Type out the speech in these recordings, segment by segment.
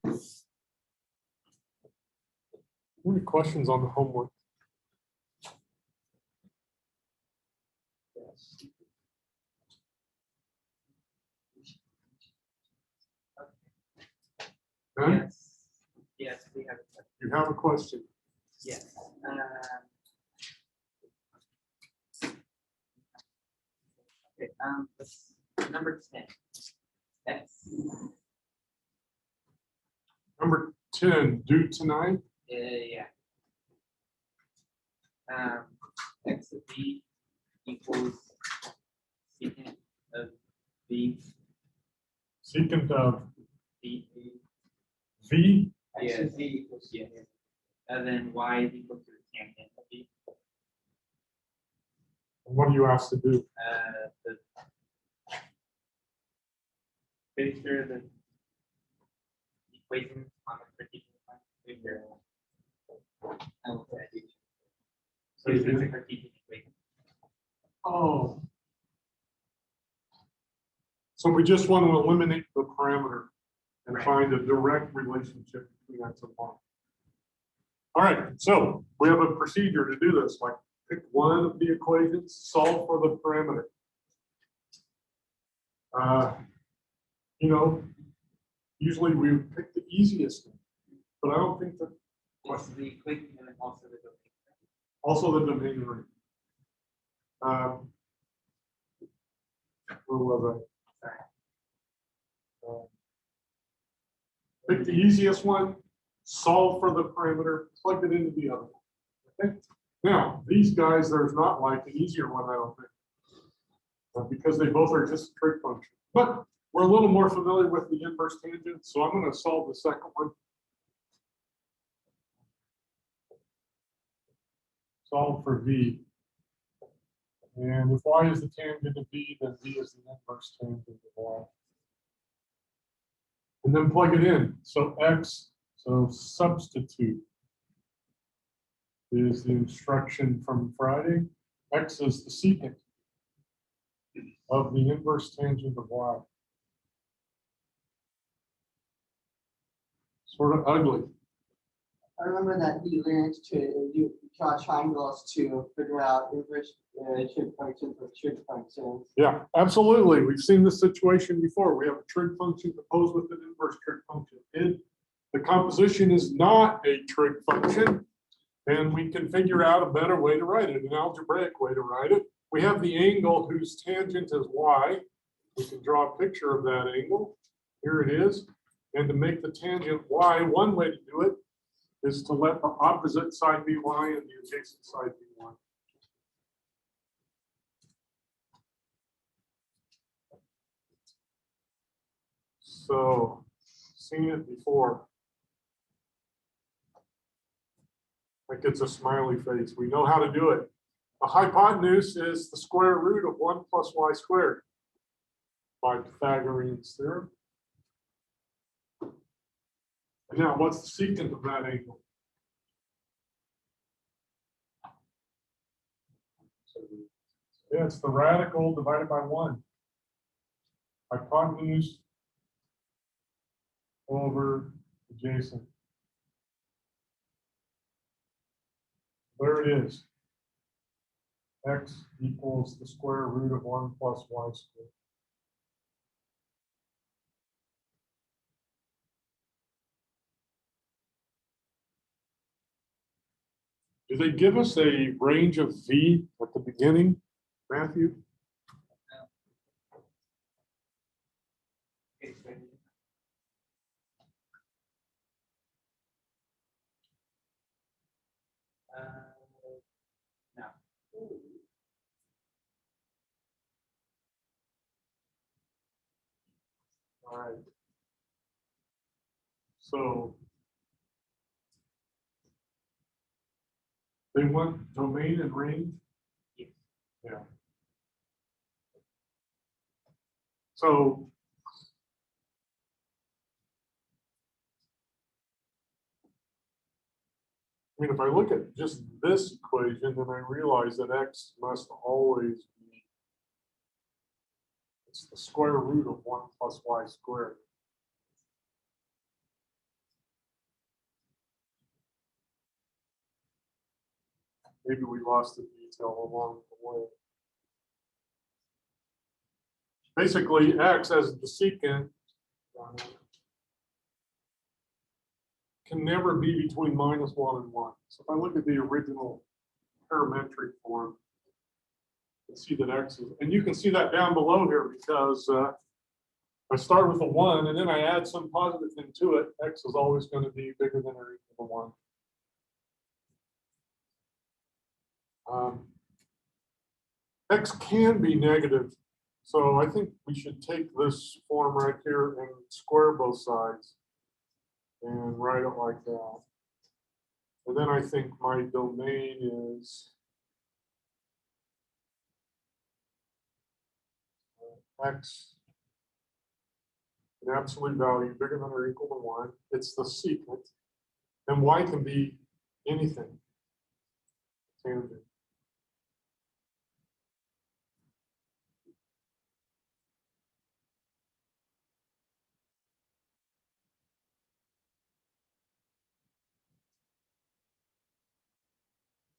Any questions on the homework? Huh? Yes. Yes, we have. You have a question? Yes. Okay. Number 10. X. Number 10, due tonight. Yeah. X of b equals secant of b. Secant of B. V. Yes. B equals yes. And then y is equal to the tangent of b. What are you asked to do? The pretty sure the equation on the Cartesian figure. So it's a Cartesian equation. Oh. So we just want to eliminate the parameter and Right. find a direct relationship between X and Y. All right, so we have a procedure to do this. Like pick one of the equations, solve for the parameter. You know, usually we would pick the easiest one, but I don't think that. What's the equation and then also the domain? Also the domain ring. Where was I? Pick the easiest one, solve for the parameter, plug it into the other one. Okay. Now, these guys, there's not like an easier one, I don't think. Because they both are just trig functions. But we're a little more familiar with the inverse tangent, so I'm going to solve the second one. Solve for V. And if Y is the tangent of V, then V is the inverse tangent of Y. And then plug it in. So X, so substitute is the instruction from Friday. X is the secant of the inverse tangent of Y. Sort of ugly. I remember that we learned to draw triangles to figure out inverse trig functions with trig functions. Yeah, absolutely. We've seen this situation before. We have a trig function proposed with an inverse trig function. The composition is not a trig function, and we can figure out a better way to write it, an algebraic way to write it. We have the angle whose tangent is y. We can draw a picture of that angle. Here it is. And to make the tangent y, one way to do it is to let the opposite side be y and the adjacent side be y. So, seen it before. That gets a smiley face. We know how to do it. A hypotenuse is the square root of 1 plus y squared by Pythagorean's theorem. And now, what's the secant of that angle? Yeah, it's the radical divided by 1. Hypotenuse over adjacent. There it is. X equals the square root of 1 plus y squared. Do they give us a range of V at the beginning, Matthew? No. All right. So they want domain and range? Yes. Yeah. So I mean, if I look at just this equation, then I realize that X must always be, it's the square root of 1 plus y squared. maybe we lost the detail along the way. Basically, x as the secant can never be between -1 and 1. So if I look at the original parametric form, you can see that x is, and you can see that down below here because I start with a 1 and then I add some positive thing to it. X is always going to be bigger than or equal to 1. X can be negative. So I think we should take this form right here and square both sides and write it like that. And then I think my domain is x, an absolute value bigger than or equal to 1. It's the secant. And y can be anything. Tangent.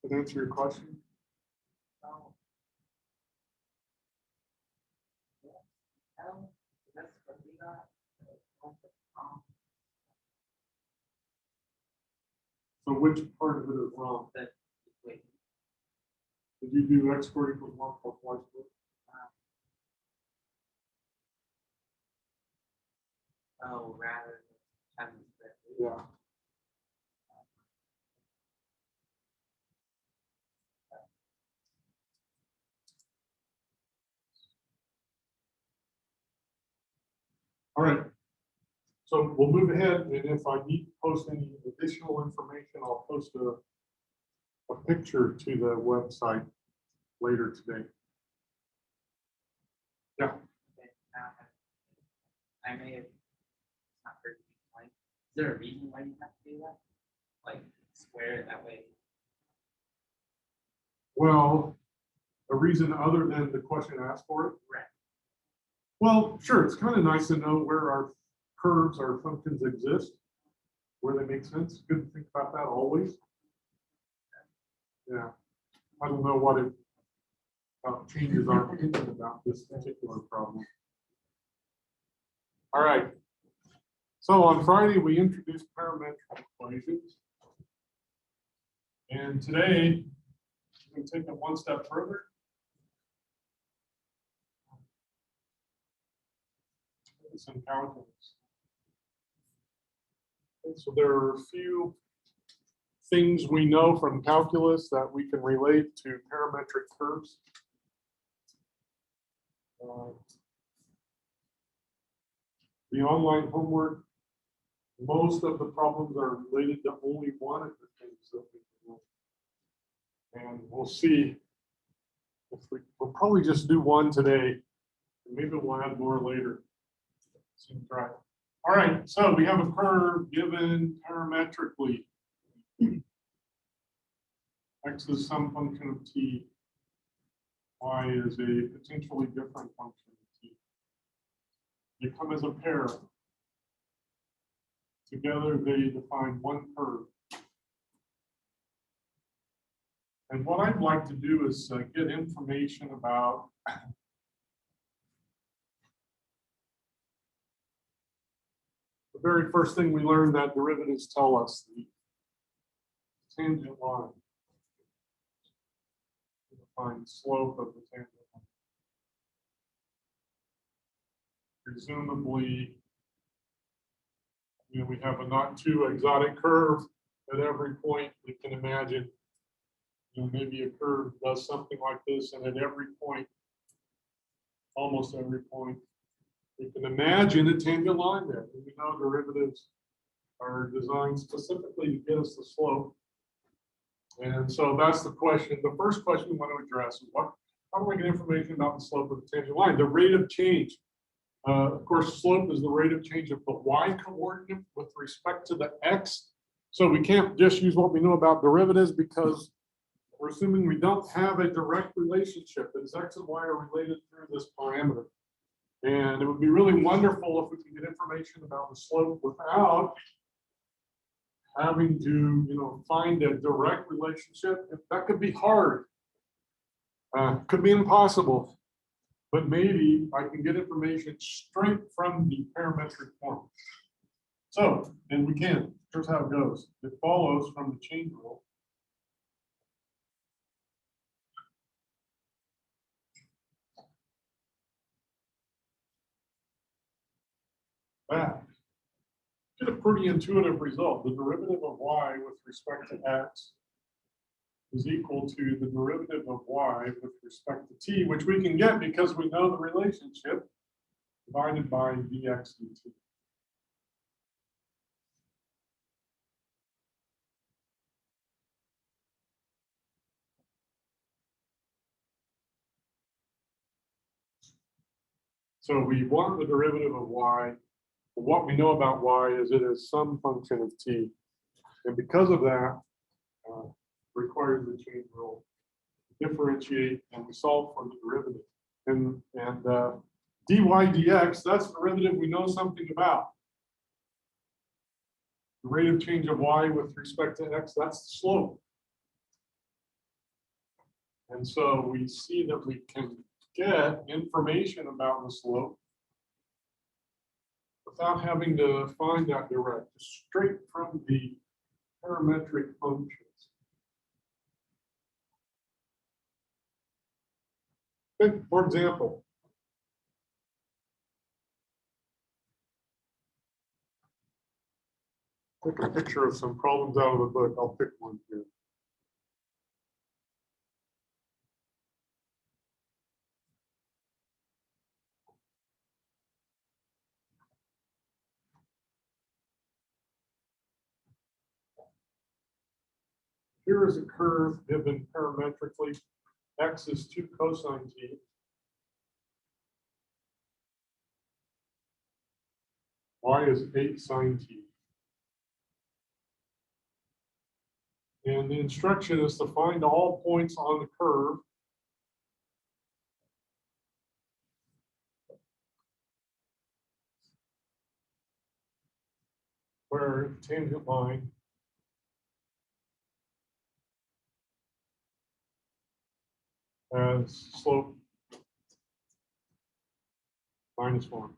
Did that answer your question? So which part of it is wrong? That equation. Did you do x squared equals 1 plus y squared? Oh, rather than having the Yeah. All right. So we'll move ahead, and if I need to post any additional information, I'll post a picture to the website later today. Yeah. Okay, I may have not heard you explain. Is there a reason why you have to do that? Like square it that way? Well, a reason other than the question asked for it? Right. Well, sure. It's kind of nice to know where our curves, our functions exist, where they make sense. Good to think about that always. Yeah. I don't know what it changes our opinion about this particular problem. All right. So on Friday, we introduced parametric equations. And today, we're going to take it one step further. It's in calculus. Okay, so there are a few things we know from calculus that we can relate to parametric curves. The online homework, most of the problems are related to only one of the things that we can know. And we'll see if we'll probably just do one today. Maybe we'll add more later. Seems right. All right, so we have a curve given parametrically. X is some function of t. Y is a potentially different function of t. They come as a pair. Together, they define one curve. And what I'd like to do is get information about the very first thing we learned that derivatives tell us, the tangent line. Define slope of the tangent line. Presumably, we have a not too exotic curve at every point we can imagine. Maybe a curve does something like this, and at every point, almost every point, we can imagine a tangent line there. And we know derivatives are designed specifically to get us the slope. And so that's the question. The first question we want to address is how do I get information about the slope of the tangent line? The rate of change. Of course, slope is the rate of change of the y coordinate with respect to the x. So we can't just use what we know about derivatives because we're assuming we don't have a direct relationship that is x and y are related through this parameter. And it would be really wonderful if we could get information about the slope without having to, find a direct relationship, that could be hard. Could be impossible, but maybe I can get information straight from the parametric form. So, and we can, here's how it goes. It follows from the chain rule. That get a pretty intuitive result. The derivative of y with respect to x is equal to the derivative of y with respect to t, which we can get because we know the relationship, divided by dx dt. So we want the derivative of y. What we know about y is it is some function of t. And because of that, requires the chain rule. Differentiate and we solve for the derivative. And dy dx, that's the derivative we know something about. The rate of change of y with respect to x, that's the slope. And so we see that we can get information about the slope without having to find that direct, straight from the parametric functions. Okay, for example, take a picture of some problems out of the book. I'll pick one here. Here is a curve given parametrically. X is 2 cosine t. Y is 8 sine t. And the instruction is to find all points on the curve where tangent line has slope -1.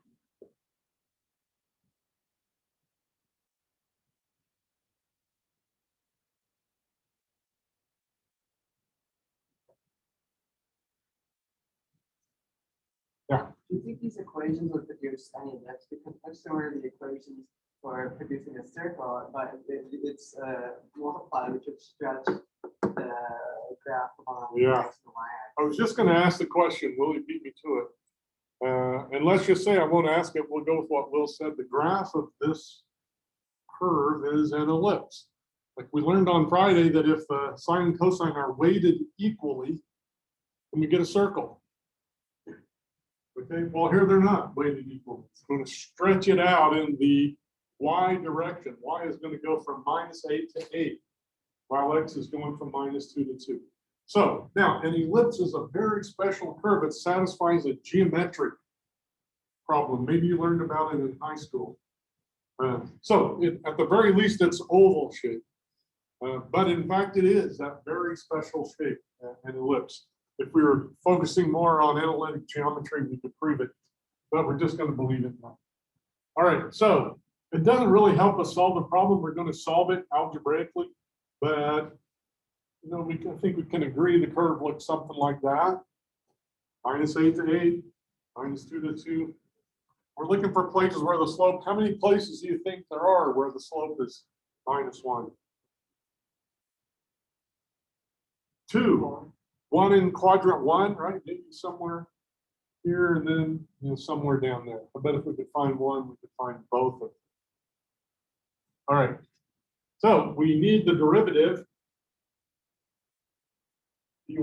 Yeah. Do you think these equations would produce any ellipse? Because that's similar to the equations for producing a circle, but it's multiplied, which would stretch the graph on the Yeah. x and y axis. I was just going to ask the question. Will he beat me to it? And let's just say I won't ask it. We'll go with what Will said. The graph of this curve is an ellipse. Like we learned on Friday that if sine and cosine are weighted equally, then we get a circle. Okay, well here they're not weighted equally. It's going to stretch it out in the y direction. Y is going to go from -8 to 8, while x is going from -2 to 2. So now an ellipse is a very special curve. It satisfies a geometric problem. Maybe you learned about it in high school. At the very least, it's oval shape. But in fact, it is that very special shape, an ellipse. If we were focusing more on analytic geometry, we could prove it, but we're just going to believe it now. All right, so it doesn't really help us solve the problem. We're going to solve it algebraically, but I think we can agree the curve looks something like that. -8 to 8, -2 to 2. We're looking for places where the slope, how many places do you think there are where the slope is -1? 2. One in quadrant 1, right? Maybe somewhere here and then somewhere down there. I bet if we could find one, we could find both of them. All right. So we need the derivative dy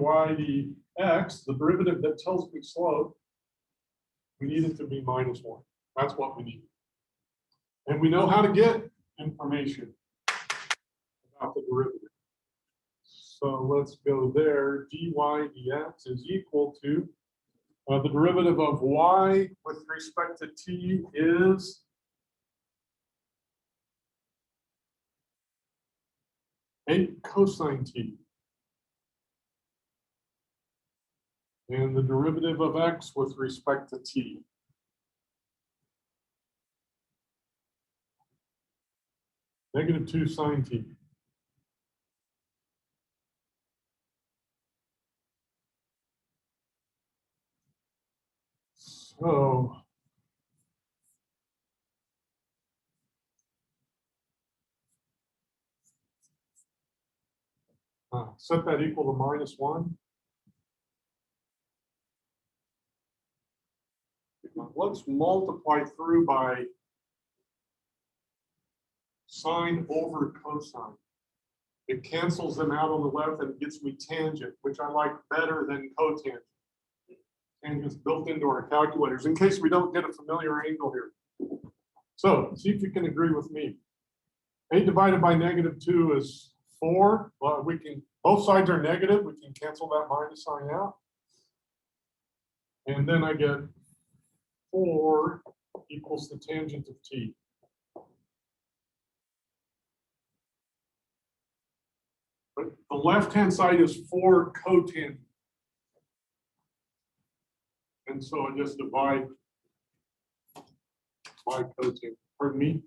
dx, the derivative that tells me slope. We need it to be -1. That's what we need. And we know how to get information about the derivative. So let's go there. Dy dx is equal to the derivative of y with respect to t is 8 cosine t. And the derivative of x with respect to t. -2 sine t. So set that equal to -1. Let's multiply through by sine over cosine. It cancels them out on the left and gets me tangent, which I like better than cotangent. Tangent's built into our calculators in case we don't get a familiar angle here. So see if you can agree with me. 8 divided by -2 is 4. Well, we can, both sides are negative. We can cancel that minus sign out. And then I get 4 equals the tangent of t. But the left-hand side is 4 cotangent. And so I just divide by cotangent. Pardon me?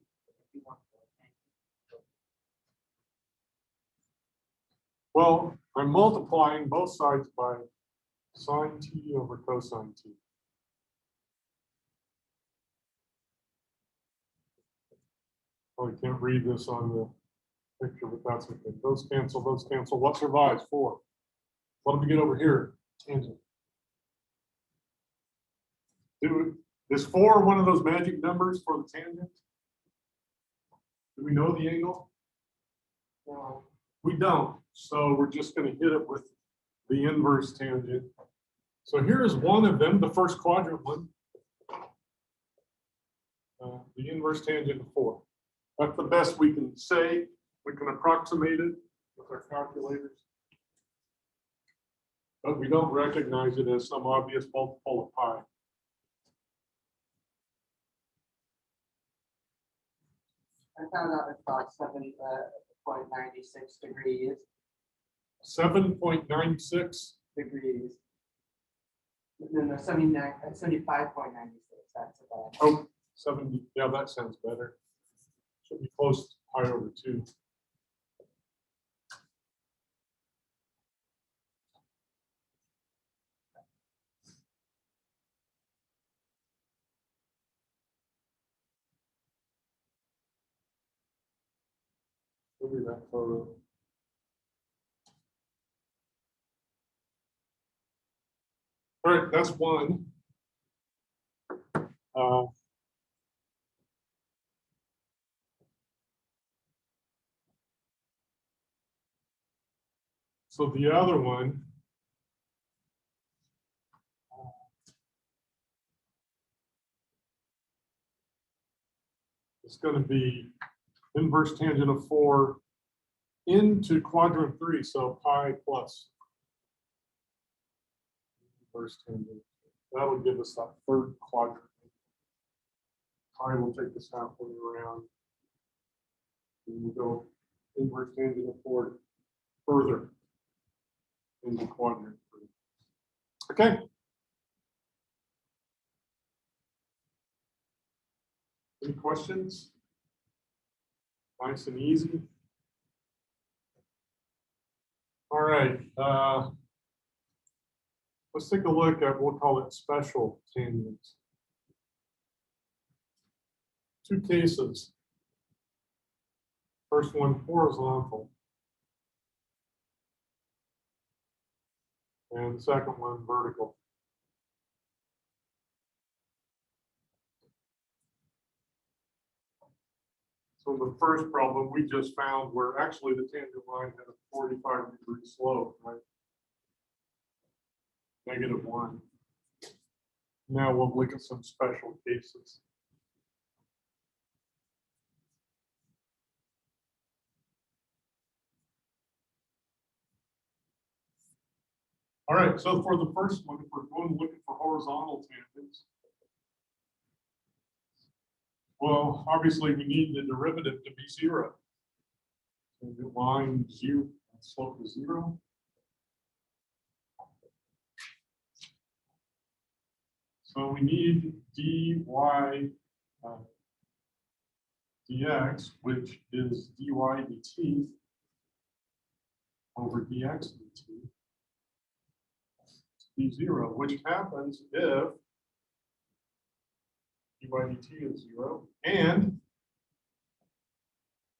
Well, I'm multiplying both sides by sine t over cosine t. Oh, I can't read this on the picture, but that's okay. Those cancel, those cancel. What survives? 4. What do we get over here? Tangent. Is 4 one of those magic numbers for the tangent? Do we know the angle? Well, we don't. So we're just going to hit it with the inverse tangent. So here's one of them, the first quadrant one. The inverse tangent of 4. That's the best we can say. We can approximate it with our calculators. But we don't recognize it as some obvious multiple of pi. I found out it's about 7.96 degrees. 7.96. Degrees. No, 75.96. That's about. Oh, 70. Yeah, that sounds better. Should be close to pi over 2. Look at that photo. All right, that's one. So the other one is going to be inverse tangent of 4 into quadrant 3, so pi plus inverse tangent. That'll give us that third quadrant. Pi will take this halfway around. And we'll go inverse tangent of 4 further into quadrant 3. Okay. Any questions? Nice and easy. All right. Let's take a look at, we'll call it special tangents. 2 cases. First one, horizontal. And the second one, vertical. So the first problem we just found where actually the tangent line had a 45-degree slope, right? -1. Now we'll look at some special cases. All right, so for the first one, if we're going looking for horizontal tangents, well, obviously we need the derivative to be 0. And the line zero, slope is 0. So we need dy dx, which is dy dt over dx dt to be 0, which happens if dy dt is 0 and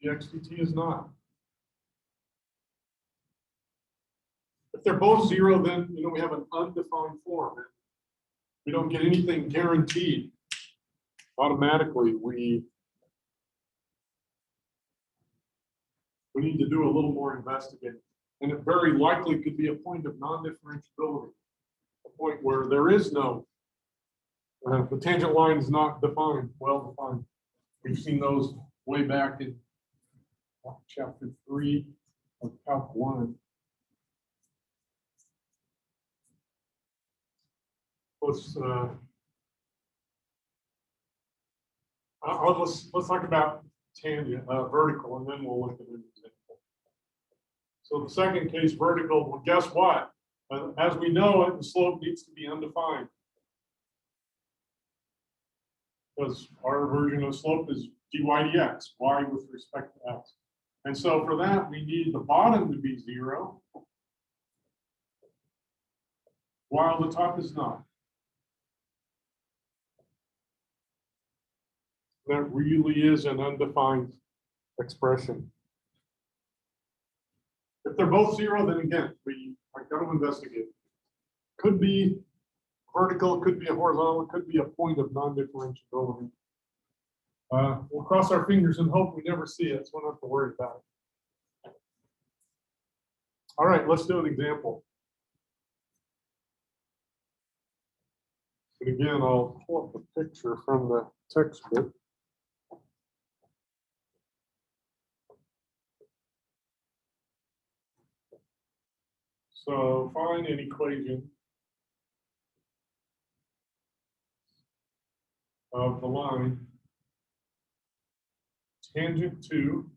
dx dt is not. If they're both 0, then we have an undefined form. We don't get anything guaranteed. Automatically, we need to do a little more investigating. And it very likely could be a point of non-differentiability, a point where there is no, the tangent line is not defined, well defined. We've seen those way back in chapter 3 of Calc 1. Let's talk about tangent, vertical, and then we'll look at an example. So the second case, vertical. Well, guess what? As we know it, the slope needs to be undefined, because our version of slope is dy dx, y with respect to x. And so for that, we need the bottom to be 0, while the top is not. That really is an undefined expression. If they're both 0, then again, I've got to investigate. Could be vertical, could be a horizontal, could be a point of non-differentiability. We'll cross our fingers and hope we never see it, so we don't have to worry about it. All right, let's do an example. And again, I'll pull up a picture from the textbook. So find an equation of the line tangent to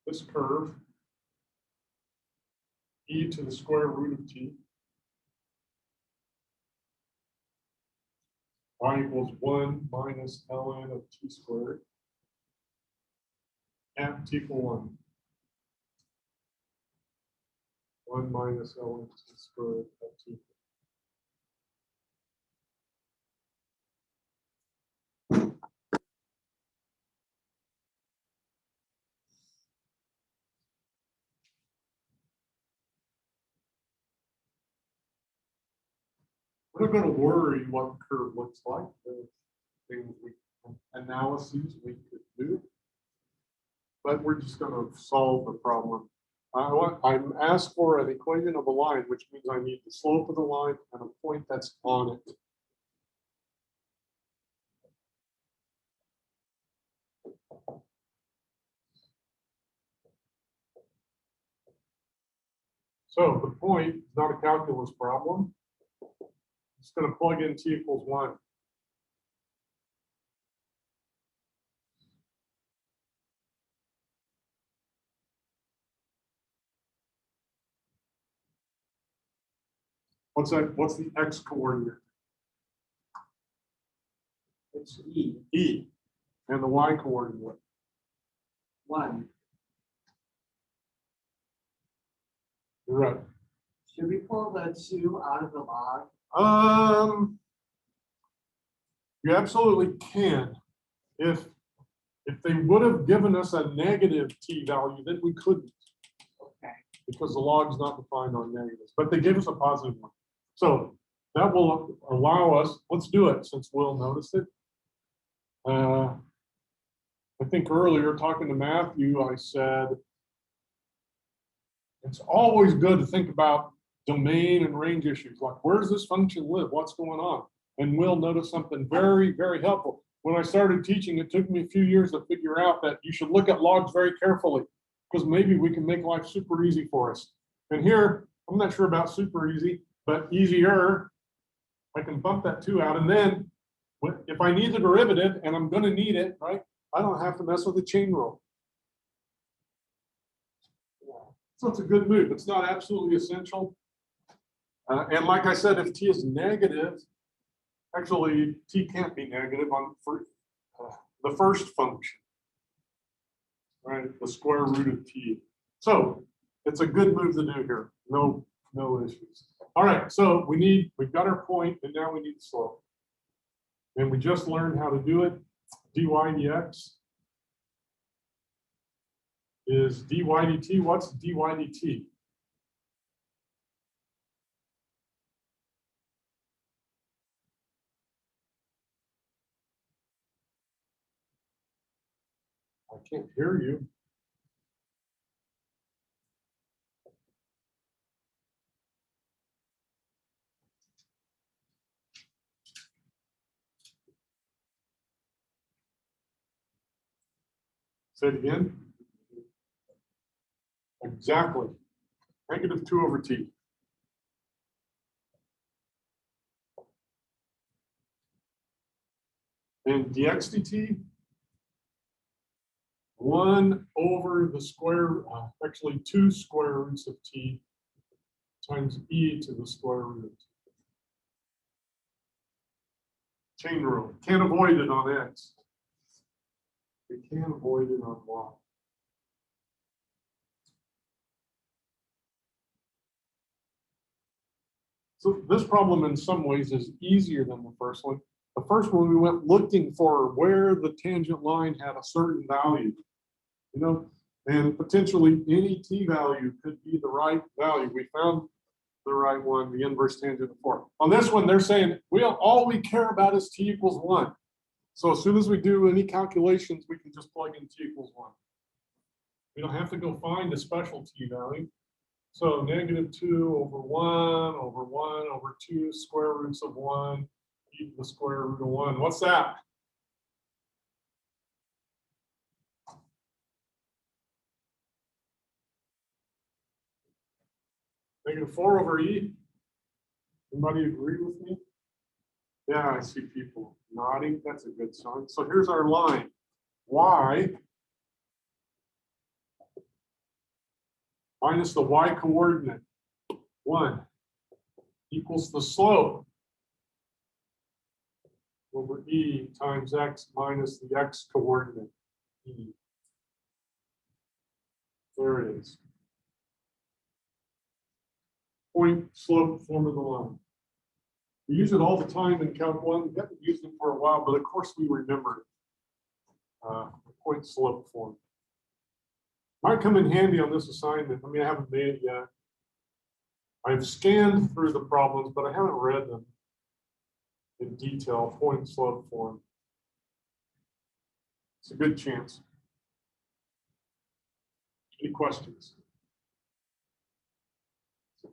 this curve, e to the square root of t, y equals 1 minus ln of t squared at t equal 1. 1 minus ln t squared at t. We're not going to worry what the curve looks like. There's things analyses we could do, but we're just going to solve the problem. I'm asked for an equation of a line, which means I need the slope of the line and a point that's on it. So the point is not a calculus problem. It's going to plug in t equals 1. What's that? What's the x coordinate? It's E, E. And the y coordinate? 1. You're right. Should we pull the 2 out of the log? You absolutely can. If they would have given us a negative t value, then we couldn't, Okay. because the log's not defined on negatives, but they gave us a positive one. So that will allow us, let's do it since Will noticed it. I think earlier talking to Matthew, I said, it's always good to think about domain and range issues, like where does this function live? What's going on? And Will noticed something very, very helpful. When I started teaching, it took me a few years to figure out that you should look at logs very carefully, because maybe we can make life super easy for us. And here, I'm not sure about super easy, but easier. I can bump that 2 out, and then if I need the derivative, and I'm going to need it, right? I don't have to mess with the chain rule. So it's a good move. It's not absolutely essential. And like I said, if t is negative, actually t can't be negative on the first function, right? The square root of t. So it's a good move to do here. No issues. All right, so we've got our point, and now we need the slope. And we just learned how to do it. dy dx is dy dt. What's dy dt? I can't hear you. Say it again. Exactly. Negative 2 over t. And dx dt, 1 over the square, actually 2 square roots of t times e to the square root of t. Chain rule. Can't avoid it on x. We can't avoid it on y. So this problem in some ways is easier than the first one. The first one, we went looking for where the tangent line had a certain value, and potentially any t value could be the right value. We found the right one, the inverse tangent of 4. On this one, they're saying all we care about is t equals 1. So as soon as we do any calculations, we can just plug in t equals 1. We don't have to go find a special t value. So negative 2 over 1 over 1 over 2 square roots of 1 e to the square root of 1. What's that? Negative 4 over e. Anybody agree with me? Yeah, I see people nodding. That's a good sign. So here's our line. Y minus the y coordinate, 1, equals the slope over e times x minus the x coordinate, e. There it is. Point slope form of the line. We use it all the time in Calc 1. We haven't used it for a while, but of course we remember it. Point slope form. Might come in handy on this assignment. I mean, I haven't made it yet. I've scanned through the problems, but I haven't read them in detail. Point slope form. It's a good chance. Any questions?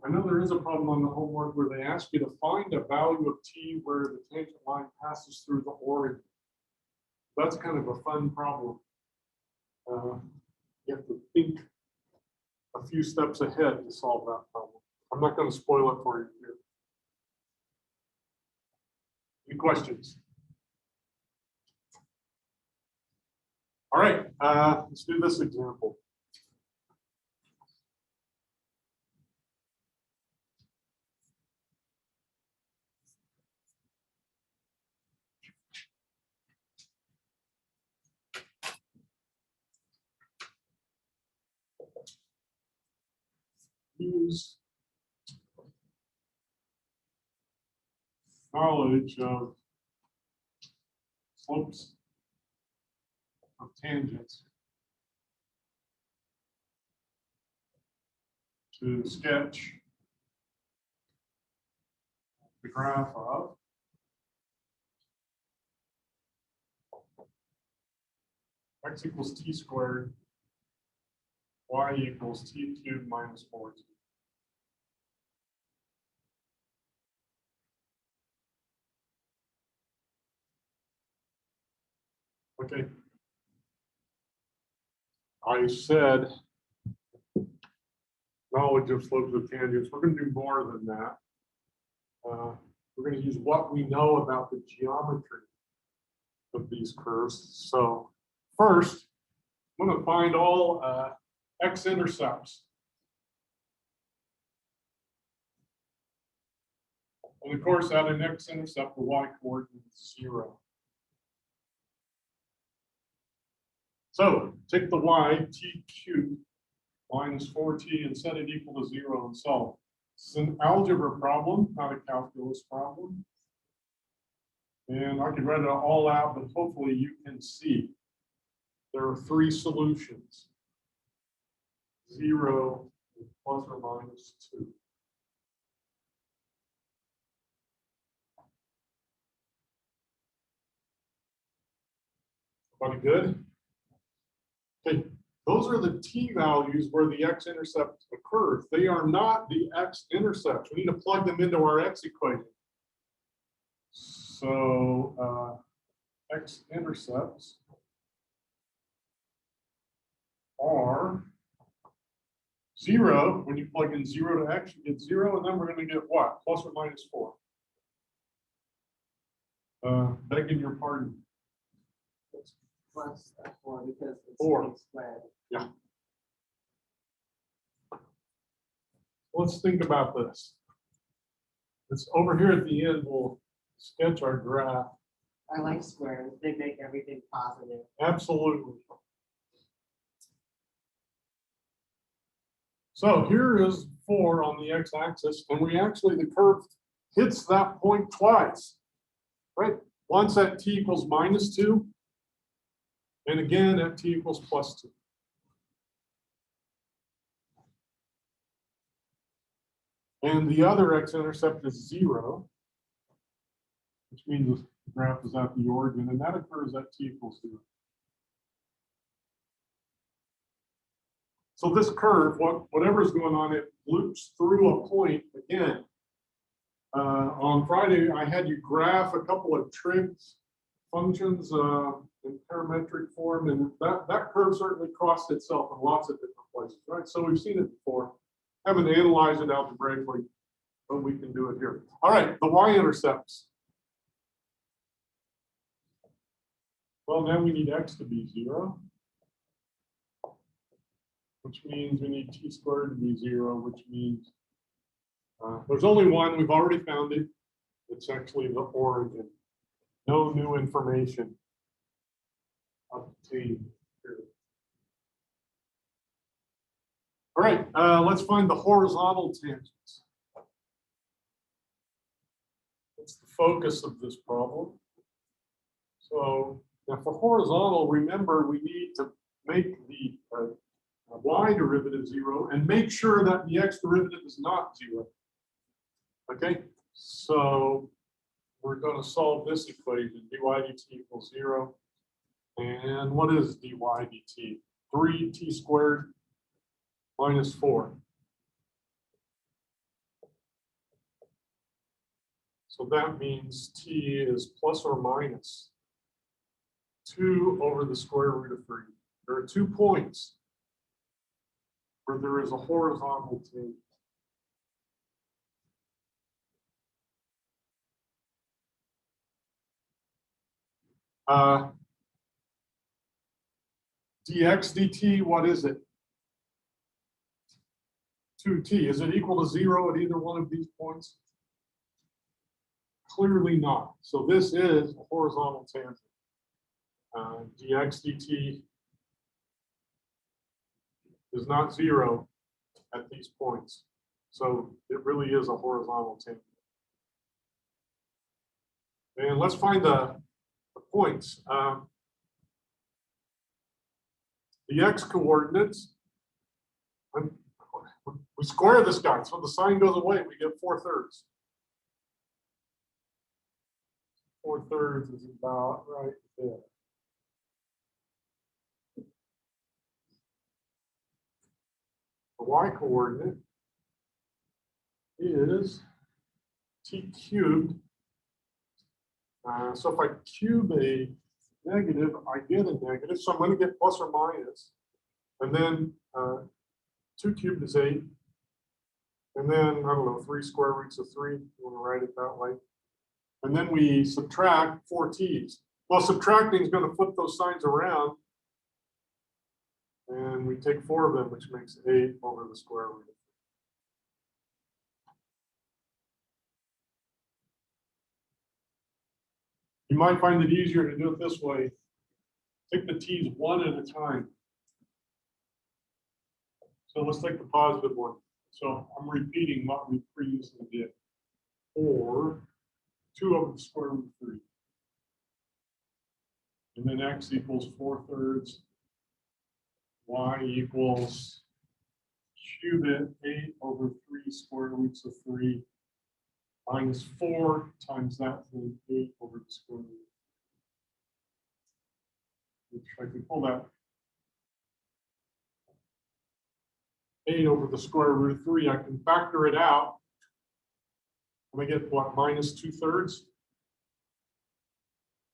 I know there is a problem on the homework where they ask you to find a value of t where the tangent line passes through the origin. That's kind of a fun problem. You have to think a few steps ahead to solve that problem. I'm not going to spoil it for you here. Any questions? All right, let's do this example. Use knowledge of slopes of tangents to sketch the graph of x equals t squared, y equals t cubed minus 4t. Okay. I said knowledge of slopes of tangents. We're going to do more than that. We're going to use what we know about the geometry of these curves. So first, I'm going to find all x-intercepts. And of course, at an x-intercept, the y coordinate is 0. So take the y, t cubed minus 4t, and set it equal to 0 and solve. It's an algebra problem, not a calculus problem. And I could write it all out, but hopefully you can see. There are 3 solutions. 0 plus or minus 2. Everybody good? Okay, those are the t values where the x-intercept occurs. They are not the x-intercepts. We need to plug them into our x equation. So x-intercepts are 0. When you plug in 0 to x, you get 0, and then we're going to get what? Plus or minus 4. Begging your pardon. It's plus 4 because it's 4 squared. Yeah. Let's think about this. It's over here at the end, we'll sketch our graph. I like squares. They make everything positive. Absolutely. So here is 4 on the x-axis, and we actually, the curve hits that point twice, right? Once at t equals minus 2, and again at t equals plus 2. And the other x-intercept is 0, which means the graph is at the origin, and that occurs at t equals 0. So this curve, whatever's going on, it loops through a point again. On Friday, I had you graph a couple of trig functions in parametric form, and that curve certainly crossed itself in lots of different places, right? So we've seen it before. Haven't analyzed it algebraically, but we can do it here. All right, the y-intercepts. Well, now we need x to be 0, which means we need t squared to be 0, which means there's only one. We've already found it. It's actually the origin. No new information obtained here. All right, let's find the horizontal tangents. That's the focus of this problem. So now for horizontal, remember we need to make the y derivative 0 and make sure that the x derivative is not 0. Okay, so we're going to solve this equation, dy dt equals 0. And what is dy dt? 3t squared minus 4. So that means t is plus or minus 2 over the square root of 3. There are 2 points where there is a horizontal tangent. Dx dt, what is it? 2t. Is it equal to 0 at either one of these points? Clearly not. So this is a horizontal tangent. Dx dt is not 0 at these points. So it really is a horizontal tangent. And let's find the points. The x coordinates, we square this guy, so the sign goes away, we get 4/3. 4/3 is about right there. The y coordinate is t cubed. So if I cube a negative, I get a negative. So I'm going to get plus or minus. And then 2 cubed is 8. And then, I don't know, 3 square roots of 3. You want to write it that way. And then we subtract 4 t's. Well, subtracting is going to flip those signs around. And we take 4 of them, which makes 8 over the square root. You might find it easier to do it this way. Take the t's one at a time. So let's take the positive one. So I'm repeating what we previously did. Or 2 over the square root of 3. And then x equals 4/3. Y equals cubit 8 over 3 square roots of 3 minus 4 times that thing 8 over the square root. Which I can pull that 8 over the square root of 3. I can factor it out. And I get what, minus 2/3?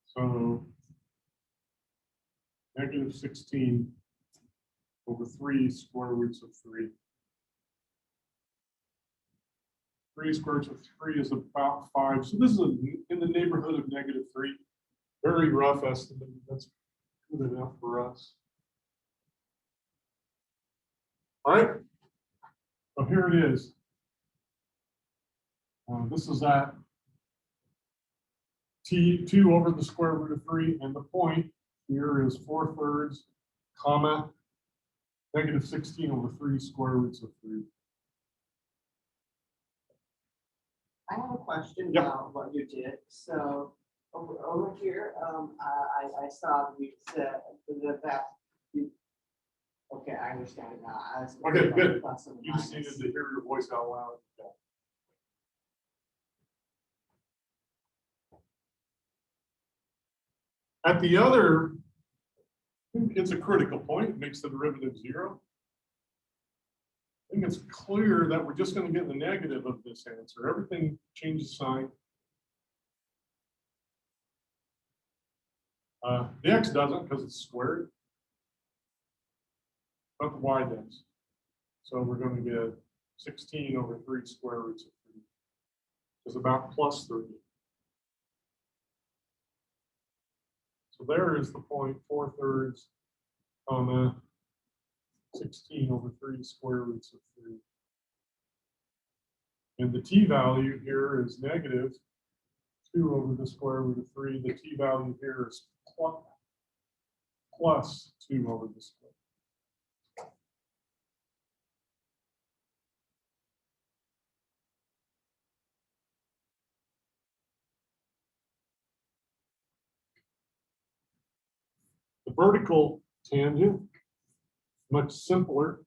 So negative 16 over 3 square roots of 3. 3 square roots of 3 is about 5. So this is in the neighborhood of negative 3. Very rough estimate. That's good enough for us. All right. So here it is. This is that t2 over the square root of 3, and the point here is 4/3, comma, negative 16 over 3 square roots of 3. I have a question Yep. about what you did. So over here, I saw you said that you. Okay, I understand it now. I was Okay, good. plus and You just needed minus. to hear your voice out loud. At the other, it's a critical point. It makes the derivative 0. I think it's clear that we're just going to get the negative of this answer. Everything changes sign. The x doesn't because it's squared, but the y does. So we're going to get 16 over 3 square roots of 3, which is about plus 3. So there is the point, 4/3, comma, 16 over 3 square roots of 3. And the t value here is negative 2 over the square root of 3. The t value here is plus 2 over the square. The vertical tangent, much simpler.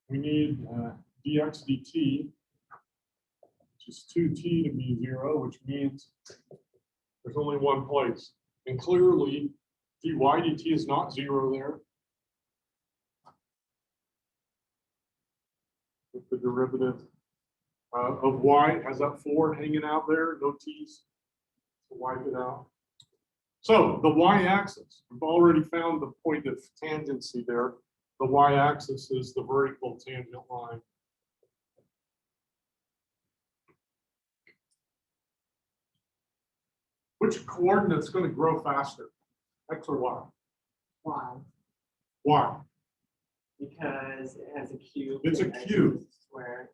We need dx dt, which is 2t to be 0, which means there's only one place. And clearly, dy dt is not 0 there. With the derivative of y, has that 4 hanging out there, no t's. So wipe it out. So the y-axis, we've already found the point of tangency there. The y-axis is the vertical tangent line. Which coordinate's going to grow faster, x or y? Why? Y. Because it has a cube. It's a and x cube. is a square.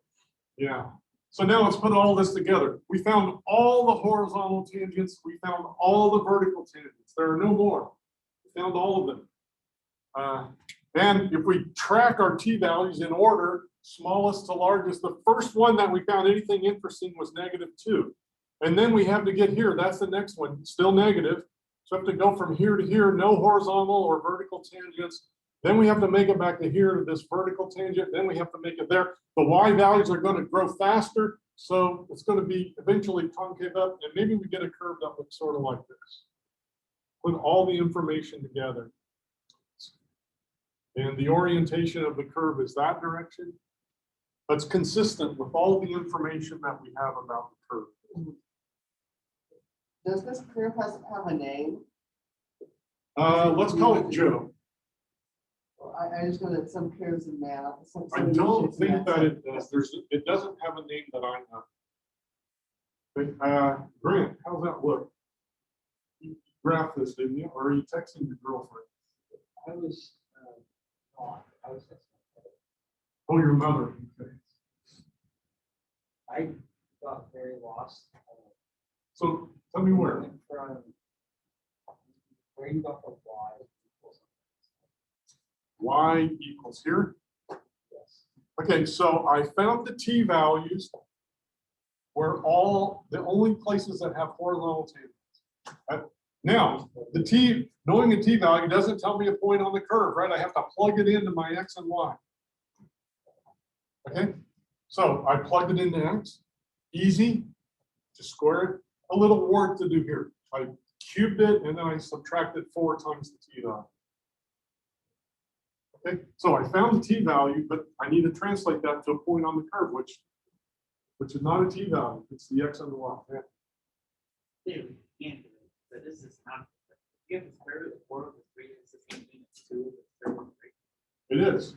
Yeah. So now let's put all this together. We found all the horizontal tangents. We found all the vertical tangents. There are no more. We found all of them. And if we track our t-values in order, smallest to largest, the first one that we found anything interesting was -2. And then we have to get here. That's the next one, still negative. So we have to go from here to here, no horizontal or vertical tangents. Then we have to make it back to here to this vertical tangent. Then we have to make it there. The y values are going to grow faster. So it's going to be eventually concave up. And maybe we get a curve that looks sort of like this. Put all the information together. And the orientation of the curve is that direction. That's consistent with all the information that we have about the curve. Does this curve have a name? Let's call it Joe. I just know that some curves in math. I don't think that it does. It doesn't have a name that I know. But, Grant, how's that look? You graphed this, didn't you? Or are you texting your girlfriend? I was Oh, your mother. Okay. I got very lost. So tell me where. From where you got the y equals. Y equals here. Yes. Okay, so I found the t-values where the only places that have horizontal tables. Now, knowing a t-value doesn't tell me a point on the curve, right? I have to plug it into my x and y. Okay, so I plugged it into x, easy, just square it. A little work to do here. I cubed it and then I subtracted 4 times the t-value. Okay, so I found the t-value, but I need to translate that to a point on the curve, which is not a t-value, it's the x and the y. Yeah. Dude, you can't do it, but this is not. You have the square root of 4 over 3, it's the same thing as 2 over 3 over 3. It is.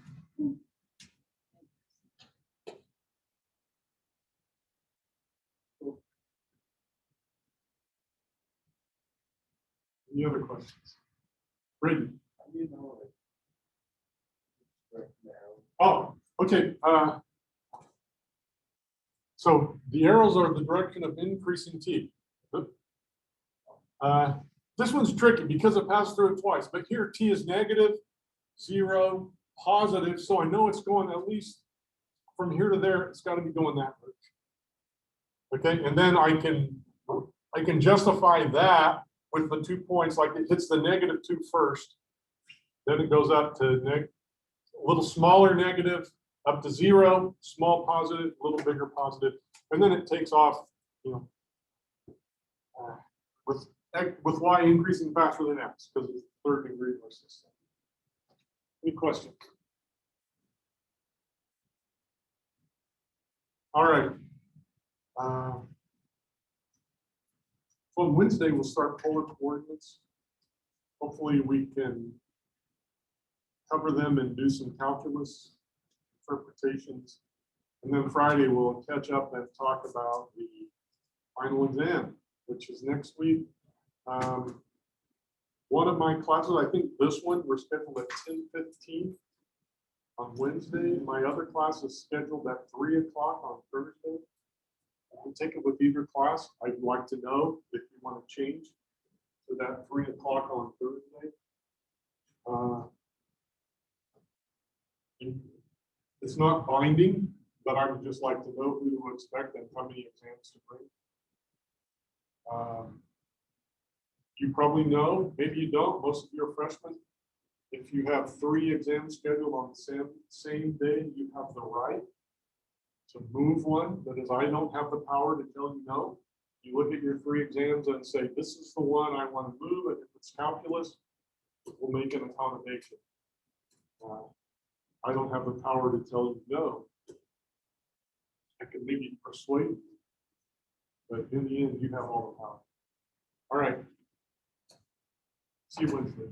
Any other questions? Brady? How do you know it? Right now. Oh, okay. So the arrows are the direction of increasing t. This one's tricky because it passed through it twice, but here t is negative, 0, positive, so I know it's going at least from here to there, it's got to be going that way. Okay, and then I can justify that with the 2 points, like it hits the -2 first, then it goes up to a little smaller negative, up to 0, small positive, a little bigger positive, and then it takes off, you know, with y increasing faster than x because it's third degree of our system. Any questions? All right. So on Wednesday, we'll start polar coordinates. Hopefully we can cover them and do some calculus interpretations. And then Friday, we'll catch up and talk about the final exam, which is next week. One of my classes, I think this one, we're scheduled at 10:15 on Wednesday. My other class is scheduled at 3 o'clock on Thursday. I can take it with either class. I'd like to know if you want to change to that 3 o'clock on Thursday. It's not binding, but I would just like to know who to expect and how many exams to bring. You probably know, maybe you don't, most of you are freshmen. If you have 3 exams scheduled on the same day, you have the right to move one. That is, I don't have the power to tell you no. You look at your 3 exams and say, this is the one I want to move, and if it's calculus, we'll make an accommodation. I don't have the power to tell you no. I can maybe persuade you, but in the end, you have all the power. All right. See you Wednesday.